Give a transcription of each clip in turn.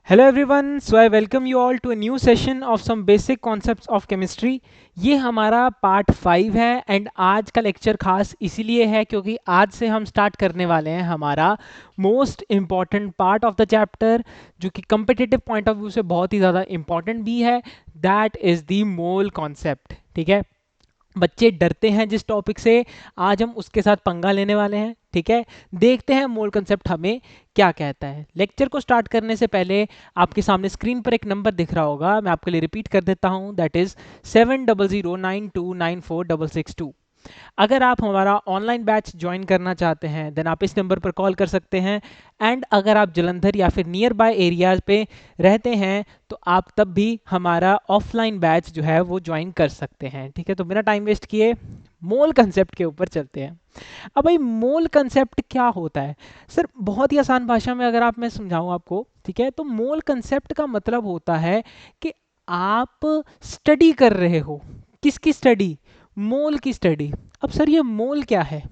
Hello everyone, so I welcome you all to a new session of some basic concepts of chemistry। ये हमारा part 5 है and आज का lecture खास इसीलिए है क्योंकि आज से हम स्टार्ट करने वाले हैं हमारा most important part of the chapter, जो कि कम्पिटिटिव पॉइंट ऑफ व्यू से बहुत ही ज़्यादा इम्पॉर्टेंट भी है। That is the mole concept. ठीक है, बच्चे डरते हैं जिस टॉपिक से, आज हम उसके साथ पंगा लेने वाले हैं। ठीक है, देखते हैं मोल कंसेप्ट हमें क्या कहता है। लेक्चर को स्टार्ट करने से पहले आपके सामने स्क्रीन पर एक नंबर दिख रहा होगा, मैं आपके लिए रिपीट कर देता हूं, दैट इज 7009294662। अगर आप हमारा ऑनलाइन बैच ज्वाइन करना चाहते हैं देन आप इस नंबर पर कॉल कर सकते हैं। एंड अगर आप जलंधर या फिर नियर बाय एरियाज पे रहते हैं तो आप तब भी हमारा ऑफलाइन बैच जो है वो ज्वाइन कर सकते हैं। ठीक है, तो बिना टाइम वेस्ट किए मोल कंसेप्ट के ऊपर चलते हैं। अब भाई मोल कंसेप्ट क्या होता है सर? बहुत ही आसान भाषा में अगर आप मैं समझाऊं आपको, ठीक है, तो मोल कंसेप्ट का मतलब होता है कि आप स्टडी कर रहे हो। किसकी स्टडी? मोल की स्टडी। अब सर ये मोल क्या है?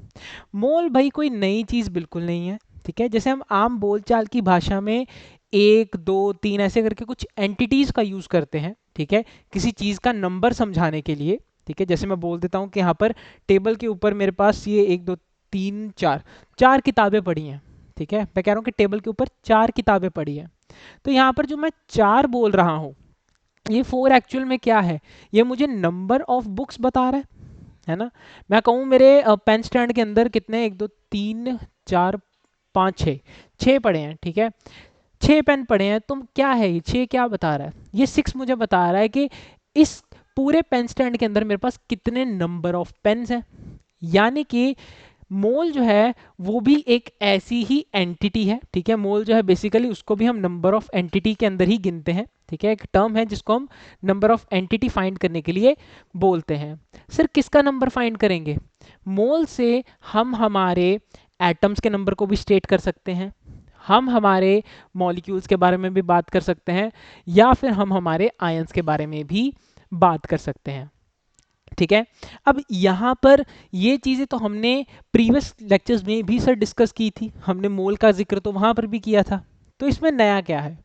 मोल भाई कोई नई चीज़ बिल्कुल नहीं है। ठीक है, जैसे हम आम बोलचाल की भाषा में एक दो तीन ऐसे करके कुछ एंटिटीज़ का यूज़ करते हैं। ठीक है, किसी चीज़ का नंबर समझाने के लिए। ठीक है, जैसे मैं बोल देता हूँ कि यहाँ पर टेबल के ऊपर मेरे पास ये एक दो तीन चार चार किताबें पड़ी हैं। ठीक है, मैं कह रहा हूँ कि टेबल के ऊपर चार किताबें पड़ी हैं, तो यहाँ पर जो मैं चार बोल रहा हूँ, ये फोर एक्चुअल में क्या है? ये मुझे नंबर ऑफ बुक्स बता रहा है ना। मैं कहूँ मेरे पेन स्टैंड के अंदर कितने, एक दो तीन चार पाँच छः, छः पड़े हैं। ठीक है, छः पेन पड़े हैं, तुम क्या है ये छः क्या बता रहा है? ये सिक्स मुझे बता रहा है कि इस पूरे पेन स्टैंड के अंदर मेरे पास कितने नंबर ऑफ पेन्स हैं। यानी कि मोल जो है वो भी एक ऐसी ही एंटिटी है। ठीक है, मोल जो है बेसिकली उसको भी हम नंबर ऑफ एंटिटी के अंदर ही गिनते हैं। ठीक है, एक टर्म है जिसको हम नंबर ऑफ एंटिटी फाइंड करने के लिए बोलते हैं। सर किसका नंबर फाइंड करेंगे? मोल से हम हमारे एटम्स के नंबर को भी स्टेट कर सकते हैं, हम हमारे मॉलिक्यूल्स के बारे में भी बात कर सकते हैं, या फिर हम हमारे आयंस के बारे में भी बात कर सकते हैं। ठीक है, अब यहाँ पर ये चीज़ें तो हमने प्रीवियस लेक्चर्स में भी सर डिस्कस की थी, हमने मोल का जिक्र तो वहाँ पर भी किया था। तो इसमें नया क्या है?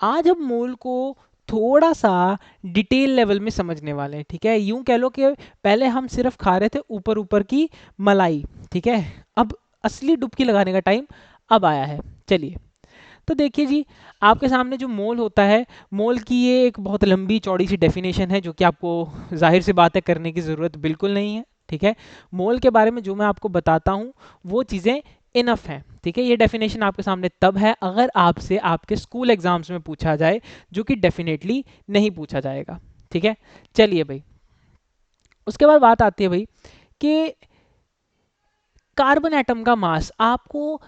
आज हम मोल को थोड़ा सा डिटेल लेवल में समझने वाले हैं। ठीक है, यूं कह लो कि पहले हम सिर्फ खा रहे थे ऊपर ऊपर की मलाई। ठीक है, अब असली डुबकी लगाने का टाइम अब आया है। चलिए, तो देखिए जी, आपके सामने जो मोल होता है, मोल की ये एक बहुत लंबी चौड़ी सी डेफिनेशन है जो कि आपको जाहिर सी बात है करने की ज़रूरत बिल्कुल नहीं है। ठीक है, मोल के बारे में जो मैं आपको बताता हूँ वो चीज़ें इनफ हैं। ठीक है, ये डेफिनेशन आपके सामने तब है अगर आपसे आपके स्कूल एग्जाम्स में पूछा जाए, जो कि डेफिनेटली नहीं पूछा जाएगा। ठीक है, चलिए भाई, उसके बाद बात आती है भाई कि कार्बन एटम का मास आपको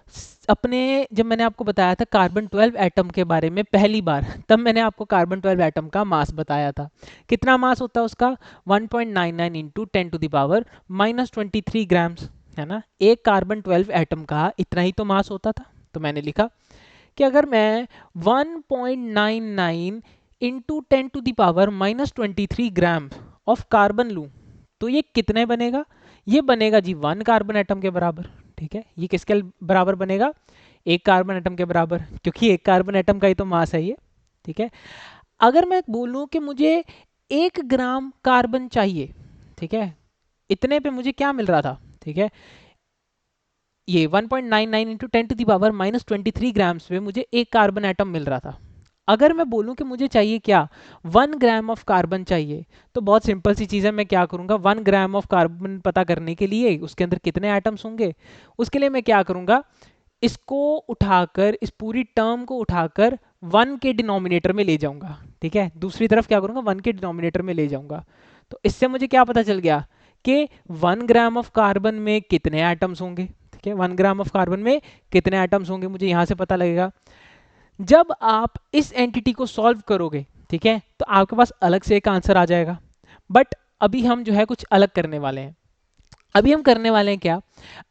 अपने, जब मैंने आपको बताया था कार्बन 12 एटम के बारे में पहली बार, तब मैंने आपको कार्बन 12 एटम का मास बताया था। कितना मास होता है उसका? 1.99 इंटू 10⁻⁻23 ग्राम्स, है ना। एक कार्बन 12 एटम का इतना ही तो मास होता था। तो मैंने लिखा कि अगर मैं 1.99 इंटू 10⁻⁻23 ग्राम ऑफ कार्बन लूँ तो ये कितने बनेगा? ये बनेगा जी वन कार्बन एटम के बराबर। ठीक है, ये किसके बराबर बनेगा? एक कार्बन एटम के बराबर, क्योंकि एक कार्बन एटम का ही तो मास है ये। ठीक है, अगर मैं बोलूं कि मुझे 1 ग्राम कार्बन चाहिए, ठीक है, इतने पे मुझे क्या मिल रहा था? ठीक है, ये 1.99 इंटू 10⁻⁻23 ग्राम्स में मुझे एक कार्बन एटम मिल रहा था। अगर मैं बोलूं कि मुझे चाहिए क्या, 1 ग्राम ऑफ कार्बन चाहिए, तो बहुत सिंपल सी चीज़ है, मैं क्या करूंगा, 1 ग्राम ऑफ कार्बन पता करने के लिए उसके अंदर कितने एटम्स होंगे, उसके लिए मैं क्या करूंगा, इसको उठाकर, इस पूरी टर्म को उठाकर 1 के डिनोमिनेटर में ले जाऊंगा। ठीक है, दूसरी तरफ क्या करूंगा, 1 के डिनोमिनेटर में ले जाऊंगा। तो इससे मुझे क्या पता चल गया कि 1 ग्राम ऑफ कार्बन में कितने एटम्स होंगे। ठीक है, 1 ग्राम ऑफ कार्बन में कितने एटम्स होंगे मुझे यहां से पता लगेगा। जब आप इस एंटिटी को सॉल्व करोगे, ठीक है, तो आपके पास अलग से एक आंसर आ जाएगा। बट अभी हम जो है कुछ अलग करने वाले हैं। अभी हम करने वाले हैं क्या?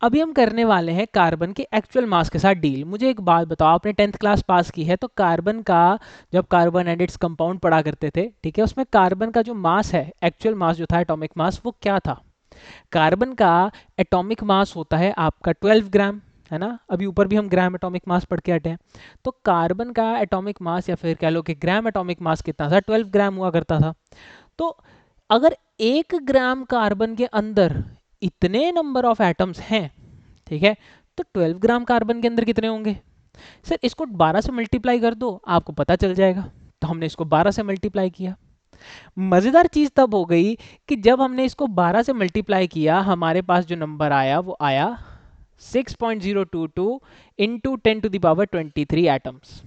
अभी हम करने वाले हैं कार्बन के एक्चुअल मास के साथ डील। मुझे एक बात बताओ, आपने 10th क्लास पास की है तो कार्बन का, जब कार्बन एंड इट्स कंपाउंड पढ़ा करते थे, ठीक है, उसमें कार्बन का जो मास है, एक्चुअल मास जो था, एटॉमिक मास, वो क्या था? कार्बन का एटॉमिक मास होता है आपका 12 ग्राम। है ना, अभी ऊपर भी हम ग्राम एटॉमिक मास पढ़ के हटे हैं। तो कार्बन का एटॉमिक मास या फिर कह लो कि ग्राम एटॉमिक मास कितना था, 12 ग्राम हुआ करता था। तो अगर 1 ग्राम कार्बन के अंदर इतने नंबर ऑफ एटम्स हैं, ठीक है, तो 12 ग्राम कार्बन के अंदर कितने होंगे? सर इसको 12 से मल्टीप्लाई कर दो, आपको पता चल जाएगा। तो हमने इसको 12 से मल्टीप्लाई किया। मजेदार चीज तब हो गई कि जब हमने इसको 12 से मल्टीप्लाई किया, हमारे पास जो नंबर आया वो आया 6.022 इंटू 10⁻23 एटम्स।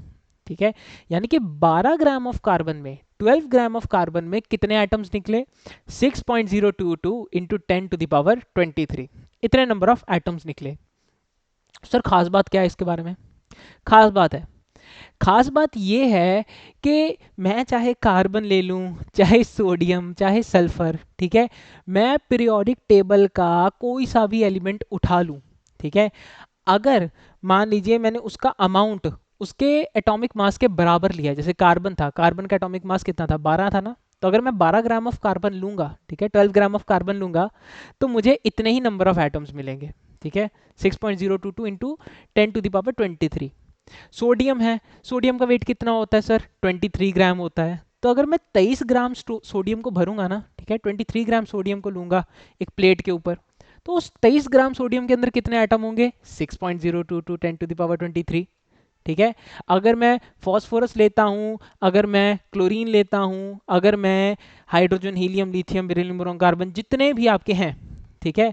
ठीक है, यानी कि 12 ग्राम ऑफ कार्बन में 12 ग्राम ऑफ कार्बन में कितने एटम्स निकले? 6.022 इंटू 10⁻23, इतने नंबर ऑफ एटम्स निकले। सर खास बात क्या है इसके बारे में? खास बात है, खास बात ये है कि मैं चाहे कार्बन ले लूं, चाहे सोडियम, चाहे सल्फर, ठीक है, मैं पीरियोडिक टेबल का कोई सा भी एलिमेंट उठा लूं, ठीक है, अगर मान लीजिए मैंने उसका अमाउंट उसके एटॉमिक मास के बराबर लिया, जैसे कार्बन था, कार्बन का एटॉमिक मास कितना था? 12 था ना। तो अगर मैं 12 ग्राम ऑफ कार्बन लूंगा, ठीक है, 12 ग्राम ऑफ कार्बन लूंगा, तो मुझे इतने ही नंबर ऑफ एटम्स मिलेंगे। ठीक है, 6.022 इंटू 10⁻23। सोडियम है, सोडियम का वेट कितना होता है सर? 23 ग्राम होता है। तो अगर मैं 23 ग्राम सोडियम को भरूंगा ना, ठीक है, 23 ग्राम सोडियम को लूंगा एक प्लेट के ऊपर, तो उस 23 ग्राम सोडियम के अंदर कितने एटम होंगे? 6.022 10⁻23। ठीक है, अगर मैं फॉस्फोरस लेता हूं, अगर मैं क्लोरीन लेता हूं, अगर मैं hydrogen, helium, lithium, beryllium, boron, carbon, जितने भी आपके हैं, ठीक है,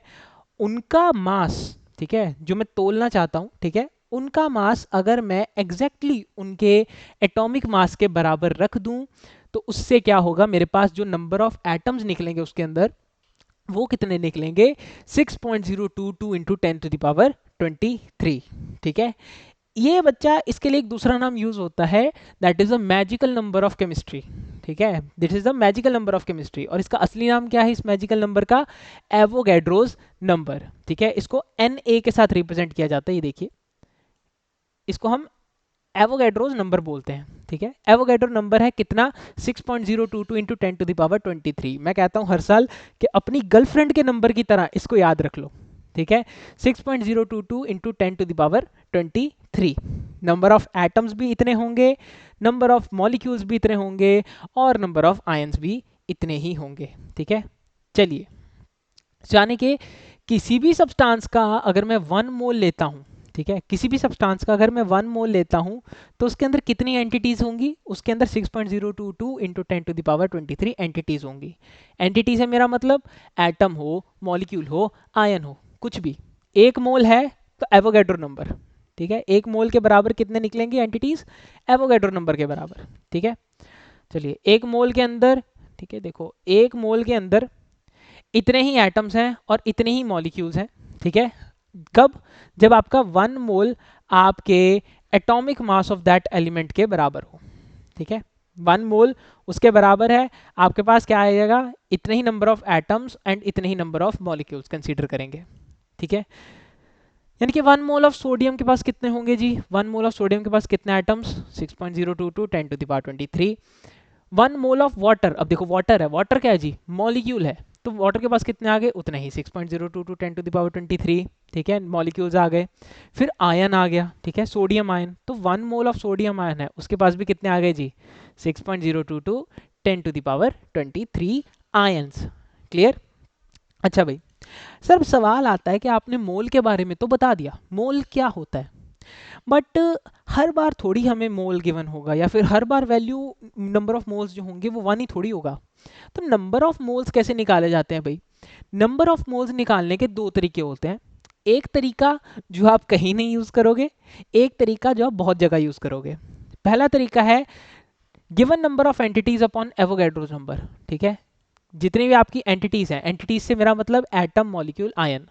उनका मास, ठीक है, जो मैं तोलना चाहता हूं, ठीक है, उनका मास अगर मैं एग्जैक्टली उनके एटॉमिक मास के बराबर रख दूं, तो उससे क्या होगा? मेरे पास जो नंबर ऑफ एटम्स निकलेंगे उसके अंदर, वो कितने निकलेंगे? 6.022 इंटू 10⁻23। ठीक है, ये बच्चा, इसके लिए एक दूसरा नाम यूज होता है, that is a magical number of chemistry. ठीक है, this is the magical number of chemistry. और इसका असली नाम क्या है इस मैजिकल नंबर का? Avogadro's number. ठीक है, इसको Na के साथ रिप्रेजेंट किया जाता है, ये देखिए, इसको हम एवोगैड्रोस नंबर बोलते हैं। ठीक है, एवोगैड्रो नंबर है कितना? 6.022 इंटू 10⁻23। मैं कहता हूं हर साल कि अपनी गर्लफ्रेंड के नंबर की तरह इसको याद रख लो। ठीक है, 6.022 इंटू 10⁻23। नंबर ऑफ एटम्स भी इतने होंगे, नंबर ऑफ मॉलिक्यूल्स भी इतने होंगे, और नंबर ऑफ आयंस भी इतने ही होंगे। ठीक है, चलिए, यानी कि किसी भी सब्सटेंस का अगर मैं 1 मोल लेता हूं, ठीक है, किसी भी सब्सटेंस का अगर मैं 1 मोल लेता हूं, तो उसके अंदर कितनी एंटिटीज होंगी? उसके अंदर 6.022 इंटू 10⁻23 एंटिटीज होंगी। एंटिटी से मेरा मतलब एटम हो, मॉलिक्यूल हो, आयन हो, कुछ भी। 1 मोल है तो एवोगैड्रो नंबर। ठीक है, 1 मोल के बराबर कितने निकलेंगे एंटिटीज? एवोगैड्रो नंबर के बराबर। ठीक है, चलिए, 1 मोल के अंदर, ठीक है, देखो 1 मोल के अंदर इतने ही एटम्स हैं और इतने ही मॉलिक्यूल्स हैं। ठीक है, कब? जब आपका 1 मोल आपके atomic mass of that element के बराबर हो। ठीक है, 1 मोल उसके बराबर है, आपके पास क्या आएगा? इतने ही नंबर ऑफ एटम्स एंड इतने ही नंबर ऑफ मॉलिक्यूल्स कंसीडर करेंगे। ठीक है, यानी कि 1 मोल ऑफ सोडियम के पास कितने होंगे जी? 1 मोल ऑफ सोडियम के पास कितने एटम्स? 6.022 10⁻23। 1 मोल ऑफ वाटर, अब देखो वाटर है, वाटर क्या है जी? मॉलिक्यूल है, तो वाटर के पास कितने आ गए? उतने ही, 6.022 10⁻23। ठीक है, मॉलिक्यूल्स आ गए। फिर आयन आ गया, ठीक है, सोडियम आयन, तो 1 मोल ऑफ सोडियम आयन है, उसके पास भी कितने आ गए जी? 6.022 10⁻23 आयंस। क्लियर? अच्छा भाई, सर सवाल आता है कि आपने मोल के बारे में तो बता दिया, मोल क्या होता है, बट हर बार थोड़ी हमें मोल गिवन होगा, या फिर हर बार वैल्यू नंबर ऑफ मोल्स जो होंगे वो 1 ही थोड़ी होगा। तो नंबर ऑफ मोल्स कैसे निकाले जाते हैं भाई? नंबर ऑफ मोल्स निकालने के 2 तरीके होते हैं। एक तरीका जो आप कहीं नहीं यूज करोगे, एक तरीका जो आप बहुत जगह यूज करोगे। पहला तरीका है given number of entities upon Avogadro's number. ठीक है, जितनी भी आपकी एंटिटीज हैं, एंटिटीज से मेरा मतलब एटम, मॉलिक्यूल, आयन,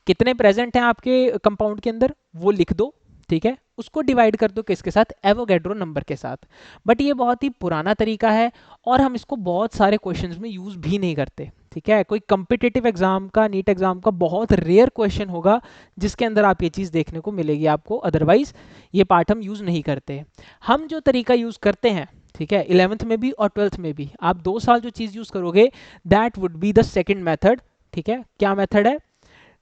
कितने प्रेजेंट हैं आपके कंपाउंड के अंदर, वो लिख दो। ठीक है, उसको डिवाइड कर दो किसके साथ? एवोगैड्रो नंबर के साथ। बट ये बहुत ही पुराना तरीका है और हम इसको बहुत सारे क्वेश्चंस में यूज भी नहीं करते। ठीक है, कोई कम्पिटिटिव एग्जाम का, नीट एग्जाम का बहुत रेयर क्वेश्चन होगा जिसके अंदर आप ये चीज़ देखने को मिलेगी आपको, अदरवाइज ये पार्ट हम यूज नहीं करते। हम जो तरीका यूज करते हैं, ठीक है, 11th में भी और 12th में भी, आप 2 साल जो चीज़ यूज करोगे, that would be the second method. ठीक है, क्या मेथड है?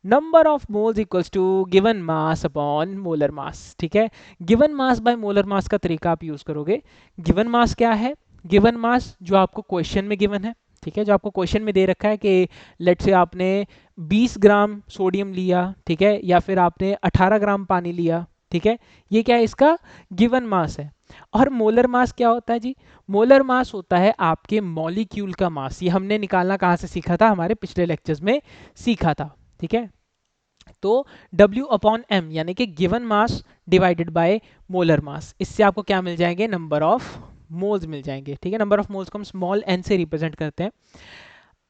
Number of moles equals to given mass upon molar mass. ठीक है, given mass by molar mass का तरीका आप यूज करोगे। गिवन मास क्या है? गिवन मास जो आपको क्वेश्चन में गिवन है, ठीक है, जो आपको क्वेश्चन में दे रखा है कि लेट से आपने 20 ग्राम सोडियम लिया, ठीक है, या फिर आपने 18 ग्राम पानी लिया, ठीक है, ये क्या है? इसका गिवन मास है। और मोलर मास क्या होता है जी? मोलर मास होता है आपके मॉलिक्यूल का मास। ये हमने निकालना कहाँ से सीखा था? हमारे पिछले लेक्चर्स में सीखा था। ठीक है, तो W अपॉन M यानी कि given mass divided by molar मास, इससे आपको क्या मिल जाएंगे? नंबर ऑफ मोल्स मिल जाएंगे। ठीक है, नंबर ऑफ मोल्स को हम स्मॉल n से रिप्रेजेंट करते हैं।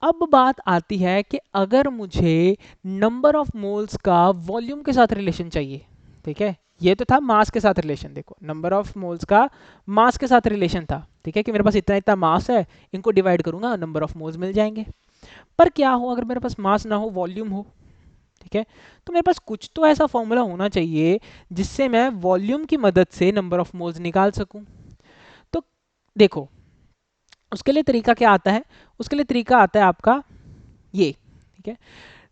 अब बात आती है कि अगर मुझे नंबर ऑफ मोल्स का वॉल्यूम के साथ रिलेशन चाहिए, ठीक है, ये तो था मास के साथ रिलेशन, देखो नंबर ऑफ मोल्स का मास के साथ रिलेशन था, ठीक है, कि मेरे पास इतना इतना मास है, इनको डिवाइड करूंगा, नंबर ऑफ मोल्स मिल जाएंगे। पर क्या हो अगर मेरे पास मास ना हो, वॉल्यूम हो? ठीक है, तो मेरे पास कुछ तो ऐसा फॉर्मूला होना चाहिए जिससे मैं वॉल्यूम की मदद से नंबर ऑफ मोल्स निकाल सकूं। तो देखो उसके लिए तरीका क्या आता है? उसके लिए तरीका आता है आपका ये, ठीक है,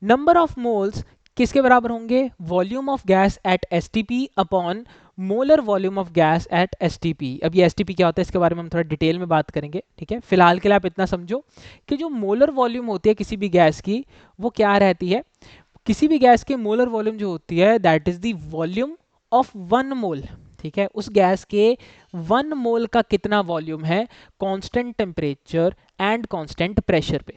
नंबर ऑफ मोल्स किसके बराबर होंगे? Volume of gas at STP upon molar volume of gas at STP. अब ये एसटीपी क्या होता है इसके बारे में हम थोड़ा डिटेल में बात करेंगे। ठीक है, फिलहाल के लिए आप इतना समझो कि जो मोलर वॉल्यूम होती है किसी भी गैस की, वो क्या रहती है? किसी भी गैस के मोलर वॉल्यूम जो होती है that is the volume of one mole. ठीक है, उस गैस के 1 मोल का कितना वॉल्यूम है constant temperature and constant pressure पे।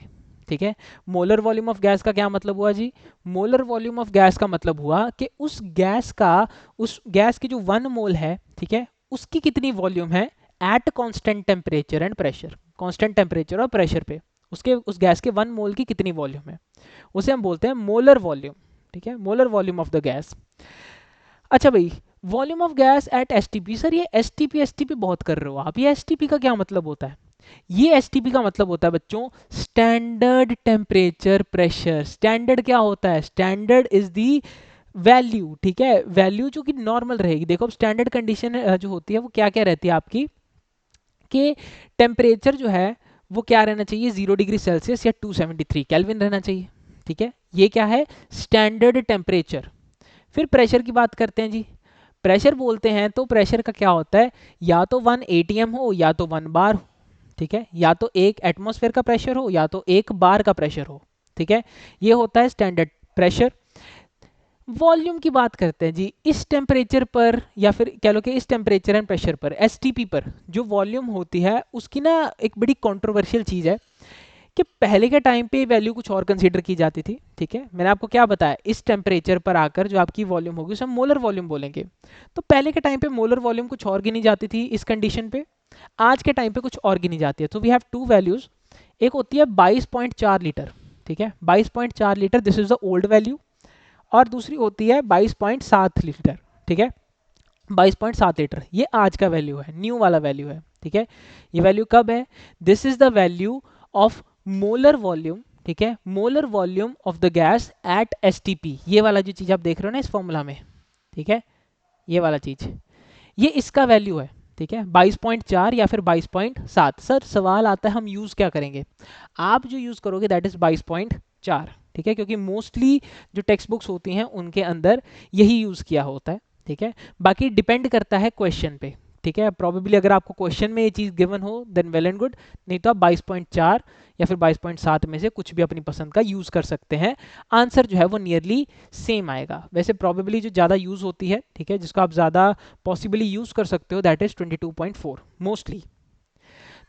ठीक है, मोलर वॉल्यूम ऑफ गैस का क्या मतलब हुआ जी? मोलर वॉल्यूम ऑफ गैस का मतलब हुआ कि उस गैस की जो 1 मोल है, ठीक है, उसकी कितनी वॉल्यूम है at constant temperature and pressure. Constant temperature और प्रेशर पे उसके उस गैस के 1 मोल की कितनी वॉल्यूम है, उसे हम बोलते हैं मोलर वॉल्यूम। ठीक है, molar volume of the gas. अच्छा भाई, volume of gas at STP. Sir ये एसटीपी एसटीपी बहुत कर रहे हो आप, ये एसटीपी का क्या मतलब होता है? ये एसटीपी का मतलब होता है बच्चों स्टैंडर्ड टेम्परेचर प्रेशर। स्टैंडर्ड क्या होता है? स्टैंडर्ड इज दी वैल्यू, ठीक है, वैल्यू जो कि नॉर्मल रहेगी। देखो अब स्टैंडर्ड कंडीशन जो होती है वो क्या क्या रहती है आपकी, कि टेम्परेचर जो है वो क्या रहना चाहिए? 0 डिग्री सेल्सियस या 273 केल्विन रहना चाहिए। ठीक है, ये क्या है? Standard temperature. फिर प्रेशर की बात करते हैं जी। प्रेशर बोलते हैं तो प्रेशर का क्या होता है? या तो 1 atm हो या तो 1 बार हो। ठीक है, या तो 1 एटमॉस्फेयर का प्रेशर हो या तो 1 बार का प्रेशर हो। ठीक है, ये होता है स्टैंडर्ड प्रेशर। वॉल्यूम की बात करते हैं जी। इस टेम्परेचर पर या फिर कह लो कि इस टेम्परेचर एंड प्रेशर पर एसटीपी पर जो वॉल्यूम होती है उसकी ना एक बड़ी कंट्रोवर्शियल चीज़ है कि पहले के टाइम पे वैल्यू कुछ और कंसीडर की जाती थी। ठीक है, मैंने आपको क्या बताया, इस टेम्परेचर पर आकर जो आपकी वॉल्यूम होगी उसे हम मोलर वॉल्यूम बोलेंगे। तो पहले के टाइम पे मोलर वॉल्यूम कुछ और गिनी जाती थी इस कंडीशन पे, आज के टाइम पे कुछ और गिनी जाती है। तो वी हैव टू वैल्यूज, एक होती है 22.4 लीटर। ठीक है, 22.4 litre, this is the old value. और दूसरी होती है 22.7 लीटर। ठीक है, 22.7 लीटर ये आज का वैल्यू है, न्यू वाला वैल्यू है। ठीक है, ये वैल्यू कब है? This is the value of molar volume. ठीक है, molar volume of the gas at STP. ये वाला जो चीज आप देख रहे हो ना इस फॉर्मूला में, ठीक है, ये वाला चीज, ये इसका वैल्यू है। ठीक है, 22.4 या फिर 22.7। सर सवाल आता है हम यूज क्या करेंगे? आप जो यूज करोगे दैट इज 22.4। ठीक है, क्योंकि मोस्टली जो टेक्स्ट बुक्स होती हैं उनके अंदर यही यूज किया होता है। ठीक है, बाकी डिपेंड करता है क्वेश्चन पे। ठीक है, प्रॉबेबली अगर आपको क्वेश्चन में ये चीज गिवन हो देन वेल एंड गुड, नहीं तो आप 22.4 या फिर 22.7 में से कुछ भी अपनी पसंद का यूज कर सकते हैं। आंसर जो है वो नियरली सेम आएगा। वैसे प्रॉबेबली जो ज़्यादा यूज होती है, ठीक है, जिसको आप ज़्यादा पॉसिबली यूज कर सकते हो दैट इज 22.4 मोस्टली।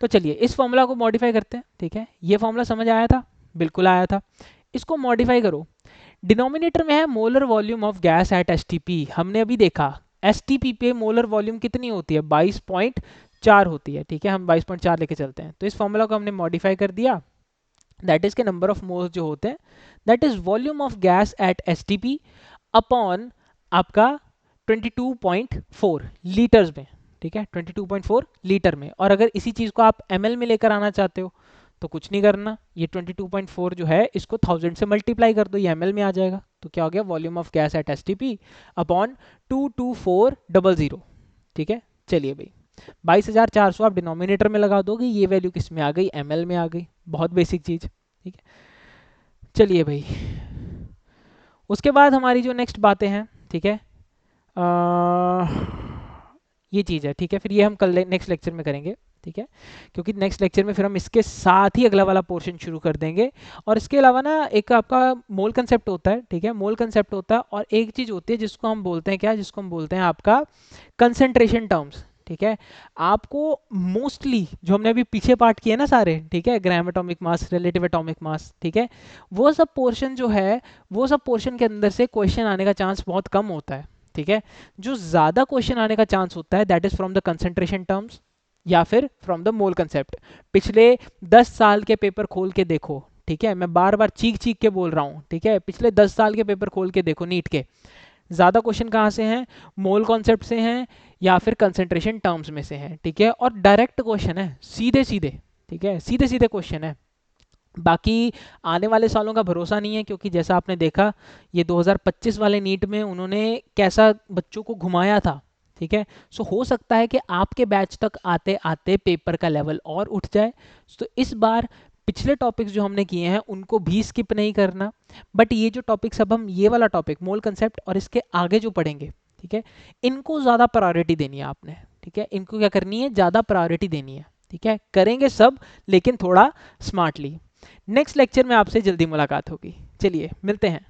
तो चलिए इस फॉर्मूला को मॉडिफाई करते हैं। ठीक है, ये फॉर्मूला समझ आया था? बिल्कुल आया था। इसको मॉडिफाई करो। डिनोमिनेटर में है molar volume of gas at STP. हमने अभी देखा एसटीपी पे मोलर वॉल्यूम कितनी होती है? 22.4 होती है। ठीक है, हम 22.4 लेके चलते हैं। तो इस फॉर्मूला को हमने मॉडिफाई कर दिया, दैट इज के नंबर ऑफ मोल्स जो होते हैं that is volume of gas at STP upon आपका 22.4 लीटर्स में। ठीक है, 22.4 लीटर में। और अगर इसी चीज को आप एमएल में लेकर आना चाहते हो तो कुछ नहीं करना, ये 22.4 जो है इसको 1000 से मल्टीप्लाई कर दो, ये एमएल में आ जाएगा। तो क्या हो गया? Volume of gas at STP upon 22400। ठीक है, चलिए भाई 22,400 आप डिनोमिनेटर में लगा दोगे, ये वैल्यू किस में आ गई? एमएल में आ गई। बहुत बेसिक चीज। ठीक है, चलिए भाई उसके बाद हमारी जो नेक्स्ट बातें हैं, ठीक है, ये चीज़ है, ठीक है, फिर ये हम कल नेक्स्ट लेक्चर में करेंगे, ठीक है, क्योंकि नेक्स्ट लेक्चर में फिर हम इसके साथ ही अगला वाला पोर्शन शुरू कर देंगे। और इसके अलावा ना एक आपका मोल कंसेप्ट होता है, ठीक है, मोल कंसेप्ट होता है, और एक चीज़ होती है जिसको हम बोलते हैं क्या, जिसको हम बोलते हैं आपका कंसंट्रेशन टर्म्स, ठीक है। आपको मोस्टली जो हमने अभी पीछे पार्ट किए ना सारे, ठीक है, gram atomic mass, relative atomic mass, ठीक है, वो सब पोर्शन जो है, वो सब पोर्शन के अंदर से क्वेश्चन आने का चांस बहुत कम होता है, ठीक है। जो ज़्यादा क्वेश्चन आने का चांस होता है that is from the concentration terms या फिर फ्रॉम द मोल कंसेप्ट। पिछले 10 साल के पेपर खोल के देखो, ठीक है, मैं बार बार चीख चीख के बोल रहा हूँ, ठीक है, पिछले 10 साल के पेपर खोल के देखो नीट के, ज़्यादा क्वेश्चन कहाँ से हैं, मोल कॉन्सेप्ट से हैं या फिर कंसंट्रेशन टर्म्स में से हैं, ठीक है, और डायरेक्ट क्वेश्चन है, सीधे सीधे, ठीक है, सीधे सीधे क्वेश्चन है। बाकी आने वाले सालों का भरोसा नहीं है, क्योंकि जैसा आपने देखा ये 2025 वाले नीट में उन्होंने कैसा बच्चों को घुमाया था, ठीक है। सो हो सकता है कि आपके बैच तक आते आते पेपर का लेवल और उठ जाए। तो इस बार पिछले टॉपिक्स जो हमने किए हैं उनको भी स्किप नहीं करना, बट ये जो टॉपिक्स अब हम ये वाला टॉपिक मोल कंसेप्ट और इसके आगे जो पढ़ेंगे, ठीक है, इनको ज़्यादा प्रायोरिटी देनी है आपने, ठीक है, इनको क्या करनी है, ज़्यादा प्रायोरिटी देनी है, ठीक है, करेंगे सब लेकिन थोड़ा स्मार्टली। नेक्स्ट लेक्चर में आपसे जल्दी मुलाकात होगी, चलिए मिलते हैं।